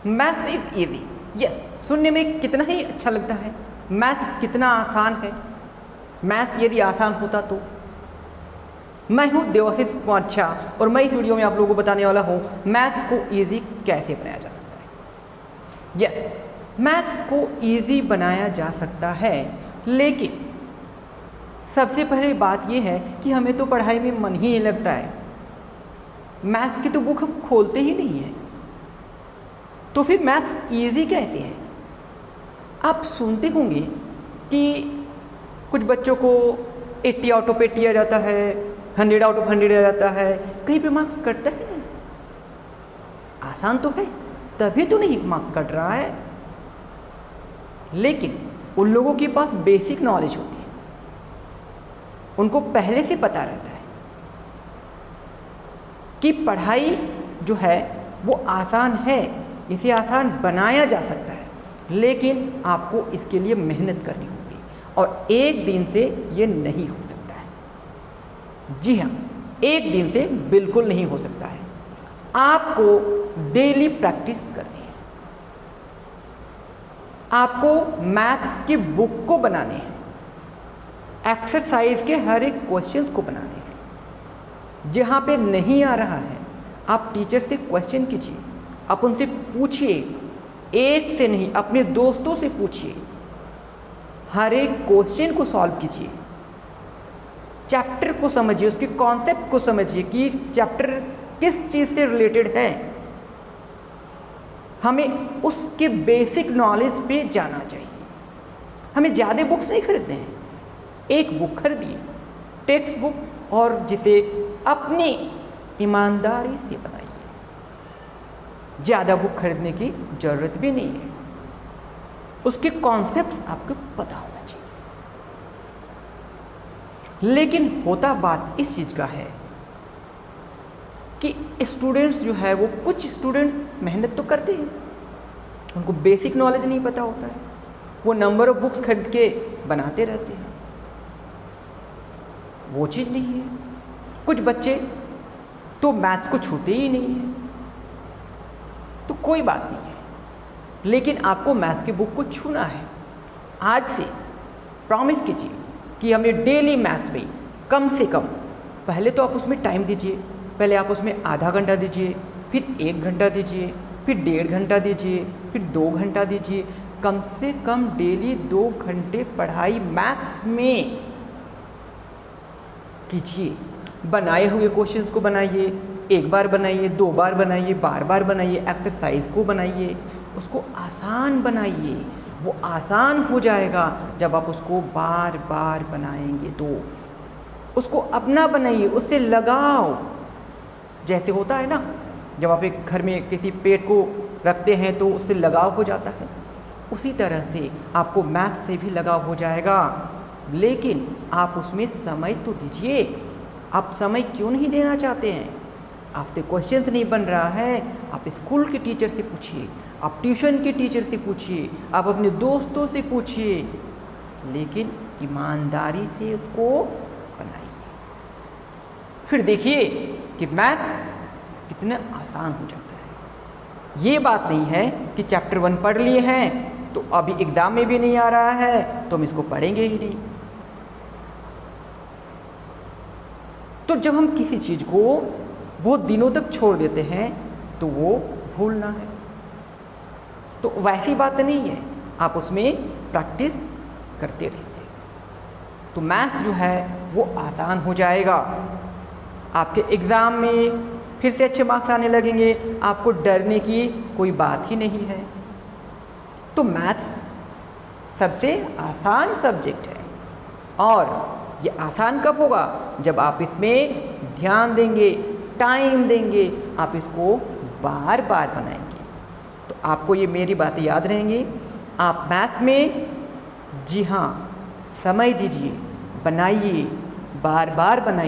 Maths is easy. Yes, सुनने में कितना ही अच्छा लगता है, मैथ्स कितना आसान है। मैथ्स यदि आसान होता तो। मैं हूँ देवाशीष कुमार झा और मैं इस वीडियो में आप लोगों को बताने वाला हूँ मैथ्स को इजी कैसे बनाया जा सकता है। यस, मैथ्स को इजी बनाया जा सकता है, लेकिन सबसे पहले बात यह है कि हमें तो पढ़ाई में मन ही नहीं लगता है। मैथ्स की तो बुक हम खोलते ही नहीं है, तो फिर मैथ्स इजी कैसे है? आप सुनते होंगे कि कुछ बच्चों को 80 आउट ऑफ 80 आ जाता है, 100 आउट ऑफ 100 आ जाता है, कहीं पे मार्क्स कटता ही नहीं। आसान तो है, तभी तो नहीं मार्क्स कट रहा है। लेकिन उन लोगों के पास बेसिक नॉलेज होती है, उनको पहले से पता रहता है कि पढ़ाई जो है वो आसान है, इसे आसान बनाया जा सकता है, लेकिन आपको इसके लिए मेहनत करनी होगी और एक दिन से ये नहीं हो सकता है। जी हाँ, एक दिन से बिल्कुल नहीं हो सकता है। आपको डेली प्रैक्टिस करनी है, आपको मैथ्स की बुक को बनाने हैं, एक्सरसाइज के हर एक क्वेश्चंस को बनाने हैं। जहाँ पे नहीं आ रहा है आप टीचर से क्वेश्चन कीजिए, आप उनसे पूछिए, एक से नहीं अपने दोस्तों से पूछिए, हर एक क्वेश्चन को सॉल्व कीजिए, चैप्टर को समझिए, उसके कॉन्सेप्ट को समझिए कि चैप्टर किस चीज़ से रिलेटेड है। हमें उसके बेसिक नॉलेज पे जाना चाहिए। हमें ज़्यादा बुक्स नहीं खरीदने हैं, एक बुक खरीदिए, टेक्स्ट बुक, और जिसे अपनी ईमानदारी से बनाइए। ज़्यादा बुक खरीदने की ज़रूरत भी नहीं है, उसके कॉन्सेप्ट्स आपको पता होना चाहिए। लेकिन होता बात इस चीज़ का है कि स्टूडेंट्स जो है वो, कुछ स्टूडेंट्स मेहनत तो करते हैं, उनको बेसिक नॉलेज नहीं पता होता है, वो नंबर ऑफ बुक्स खरीद के बनाते रहते हैं, वो चीज़ नहीं है। कुछ बच्चे तो मैथ्स को छूते ही नहीं है, तो कोई बात नहीं है, लेकिन आपको मैथ्स की बुक को छूना है। आज से प्रॉमिस कीजिए कि हमें डेली मैथ्स में कम से कम, पहले तो आप उसमें टाइम दीजिए, पहले आप उसमें आधा घंटा दीजिए, फिर 1 घंटा दीजिए, फिर 1.5 घंटा दीजिए, फिर 2 घंटा दीजिए। कम से कम डेली 2 घंटे पढ़ाई मैथ्स में कीजिए। बनाए हुए क्वेश्चंस को बनाइए, एक बार बनाइए, 2 बार बनाइए, बार बार बनाइए, एक्सरसाइज को बनाइए, उसको आसान बनाइए। वो आसान हो जाएगा जब आप उसको बार बार बनाएंगे तो। उसको अपना बनाइए, उससे लगाओ। जैसे होता है ना, जब आप एक घर में किसी पेड़ को रखते हैं तो उससे लगाव हो जाता है, उसी तरह से आपको मैथ से भी लगाव हो जाएगा। लेकिन आप उसमें समय तो दीजिए। आप समय क्यों नहीं देना चाहते हैं? आपसे क्वेश्चंस नहीं बन रहा है, आप स्कूल के टीचर से पूछिए, आप ट्यूशन के टीचर से पूछिए, आप अपने दोस्तों से पूछिए, लेकिन ईमानदारी से उसको बनाइए। फिर देखिए कि मैथ्स कितना आसान हो जाता है। ये बात नहीं है कि चैप्टर 1 पढ़ लिए हैं तो अभी एग्ज़ाम में भी नहीं आ रहा है तो हम इसको पढ़ेंगे ही नहीं। तो जब हम किसी चीज़ को बहुत दिनों तक छोड़ देते हैं तो वो भूलना है। तो वैसी बात नहीं है, आप उसमें प्रैक्टिस करते रहिए तो मैथ्स जो है वो आसान हो जाएगा। आपके एग्ज़ाम में फिर से अच्छे मार्क्स आने लगेंगे, आपको डरने की कोई बात ही नहीं है। तो मैथ्स सबसे आसान सब्जेक्ट है, और ये आसान कब होगा? जब आप इसमें ध्यान देंगे, टाइम देंगे, आप इसको बार बार बनाएंगे। तो आपको ये मेरी बातें याद रहेंगी। आप मैथ में, जी हाँ, समय दीजिए, बनाइए, बार बार बनाइए।